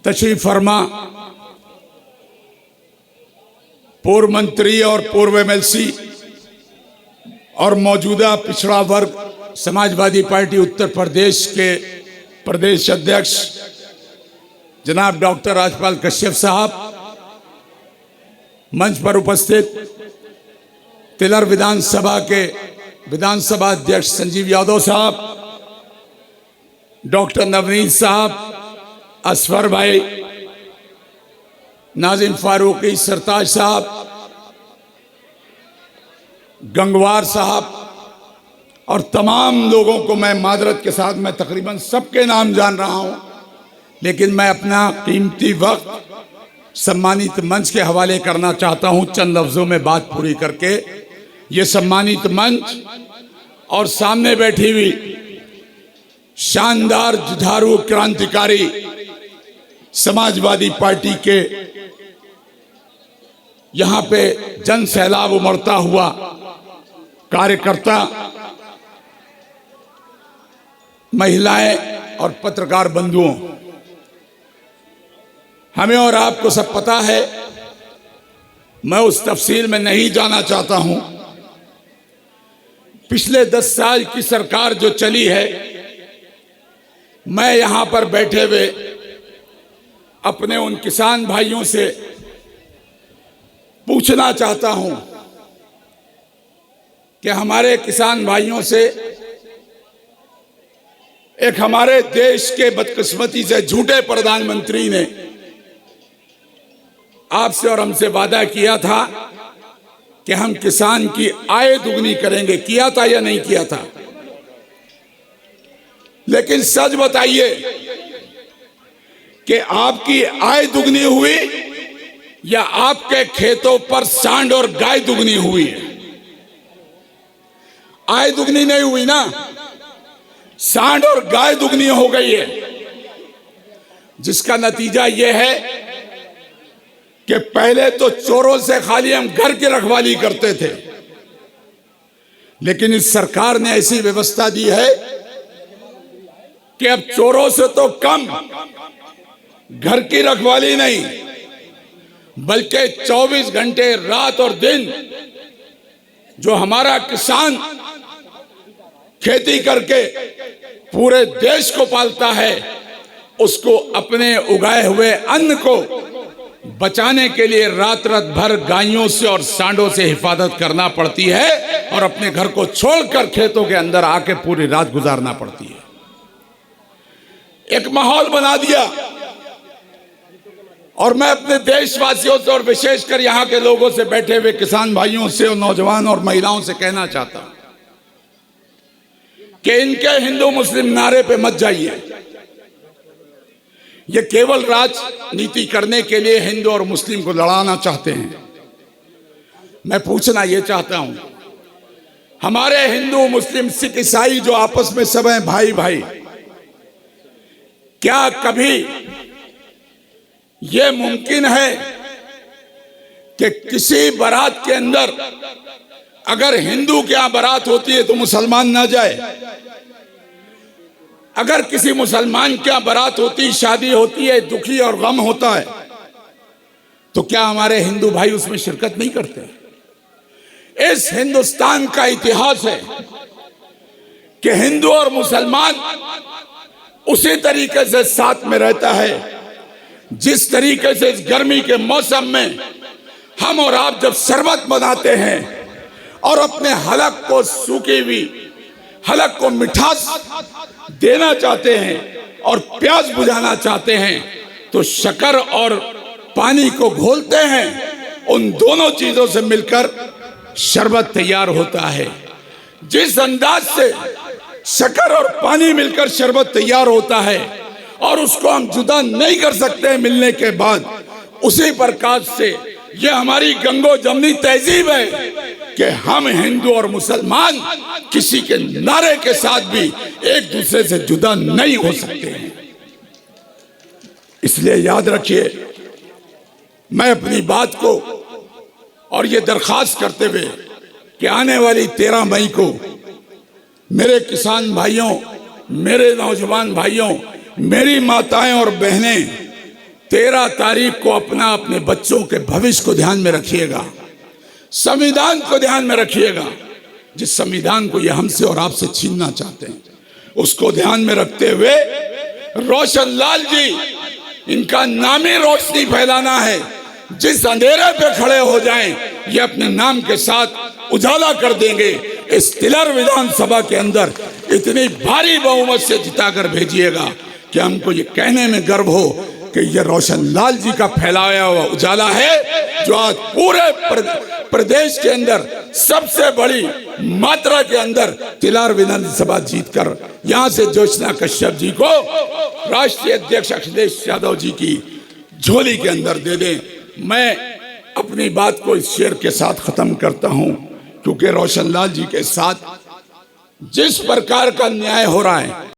तशरीफ फरमा पूर्व मंत्री और पूर्व एमएलसी और मौजूदा पिछड़ा वर्ग समाजवादी पार्टी उत्तर प्रदेश के प्रदेश अध्यक्ष जनाब डॉक्टर राजपाल कश्यप साहब, मंच पर उपस्थित तिलर विधानसभा के विधानसभा अध्यक्ष संजीव यादव साहब, डॉक्टर नवनीत साहब, असफर भाई, नाजिम फारूकी, सरताज साहब, गंगवार साहब और तमाम लोगों को मैं मादरत के साथ, मैं तकरीबन सबके नाम जान रहा हूं, लेकिन मैं अपना कीमती वक्त सम्मानित मंच के हवाले करना चाहता हूं चंद लफ्जों में बात पूरी करके। ये सम्मानित मंच और सामने बैठी हुई शानदार जुझारू क्रांतिकारी समाजवादी पार्टी के यहां पे जन सैलाब उमड़ता हुआ कार्यकर्ता, महिलाएं और पत्रकार बंधुओं, हमें और आपको सब पता है, मैं उस तफसील में नहीं जाना चाहता हूं। पिछले 10 साल की सरकार जो चली है, मैं यहां पर बैठे हुए अपने उन किसान भाइयों से पूछना चाहता हूं कि हमारे किसान भाइयों से एक हमारे देश के बदकिस्मती से झूठे प्रधानमंत्री ने आपसे और हमसे वादा किया था कि हम किसान की आय दुगनी करेंगे। किया था या नहीं किया था? लेकिन सच बताइए कि आपकी आय दुगनी हुई या आपके खेतों पर सांड और गाय दुगनी हुई है? आय दुगनी नहीं हुई ना, सांड और गाय दुगनी हो गई है, जिसका नतीजा यह है कि पहले तो चोरों से खाली हम घर की रखवाली करते थे, लेकिन इस सरकार ने ऐसी व्यवस्था दी है कि अब चोरों से तो कम घर की रखवाली नहीं, बल्कि 24 घंटे रात और दिन जो हमारा किसान खेती करके पूरे देश को पालता है, उसको अपने उगाए हुए अन्न को बचाने के लिए रात रात भर गायों से और सांडों से हिफाजत करना पड़ती है और अपने घर को छोड़कर खेतों के अंदर आके पूरी रात गुजारना पड़ती है। एक माहौल बना दिया। और मैं अपने देशवासियों से और विशेषकर यहां के लोगों से, बैठे हुए किसान भाइयों से और नौजवान और महिलाओं से कहना चाहता हूं कि इनके हिंदू मुस्लिम नारे पे मत जाइए। ये केवल राजनीति करने के लिए हिंदू और मुस्लिम को लड़ाना चाहते हैं। मैं पूछना ये चाहता हूं, हमारे हिंदू मुस्लिम सिख ईसाई जो आपस में सब हैं भाई भाई, क्या कभी यह मुमकिन है कि किसी बारात के अंदर अगर हिंदू के यहां बारात होती है तो मुसलमान ना जाए? अगर किसी मुसलमान के यहां बारात होती, शादी होती है, दुखी और गम होता है, तो क्या हमारे हिंदू भाई उसमें शिरकत नहीं करते? इस हिंदुस्तान का इतिहास है कि हिंदू और मुसलमान उसी तरीके से साथ में रहता है जिस तरीके से इस गर्मी के मौसम में हम और आप जब शरबत बनाते हैं और अपने हलक को सूखी हुई हलक को मिठास देना चाहते हैं और प्यास बुझाना चाहते हैं, तो शक्कर और पानी को घोलते हैं। उन दोनों चीजों से मिलकर शरबत तैयार होता है। जिस अंदाज से शक्कर और पानी मिलकर शरबत तैयार होता है और उसको हम जुदा नहीं कर सकते मिलने के बाद, उसी प्रकार से ये हमारी गंगो जमनी तहजीब है कि हम हिंदू और मुसलमान किसी के नारे के साथ भी एक दूसरे से जुदा नहीं हो सकते हैं। इसलिए याद रखिए, मैं अपनी बात को और ये दरख्वास्त करते हुए कि आने वाली 13 मई को मेरे किसान भाइयों, मेरे नौजवान भाइयों, मेरी माताएं और बहनें 13 तारीख को अपने बच्चों के भविष्य को ध्यान में रखिएगा, संविधान को ध्यान में रखिएगा। जिस संविधान को ये हमसे और आपसे छीनना चाहते हैं, उसको ध्यान में रखते हुए रोशन लाल जी, इनका नाम ही रोशनी फैलाना है। जिस अंधेरे पे खड़े हो जाएं, ये अपने नाम के साथ उजाला कर देंगे। इस तिलर विधानसभा के अंदर इतनी भारी बहुमत से जिताकर भेजिएगा कि हमको ये कहने में गर्व हो कि ये रोशन लाल जी का फैलाया हुआ उजाला है, जो आज पूरे प्रदेश के अंदर सबसे बड़ी मात्रा के अंदर तिलार विधानसभा जीतकर यहां से ज्योत्सना कश्यप जी को राष्ट्रीय अध्यक्ष अखिलेश यादव जी की झोली के अंदर दे दें। मैं अपनी बात को इस शेर के साथ खत्म करता हूं, क्योंकि रोशन लाल जी के साथ जिस प्रकार का न्याय हो रहा है,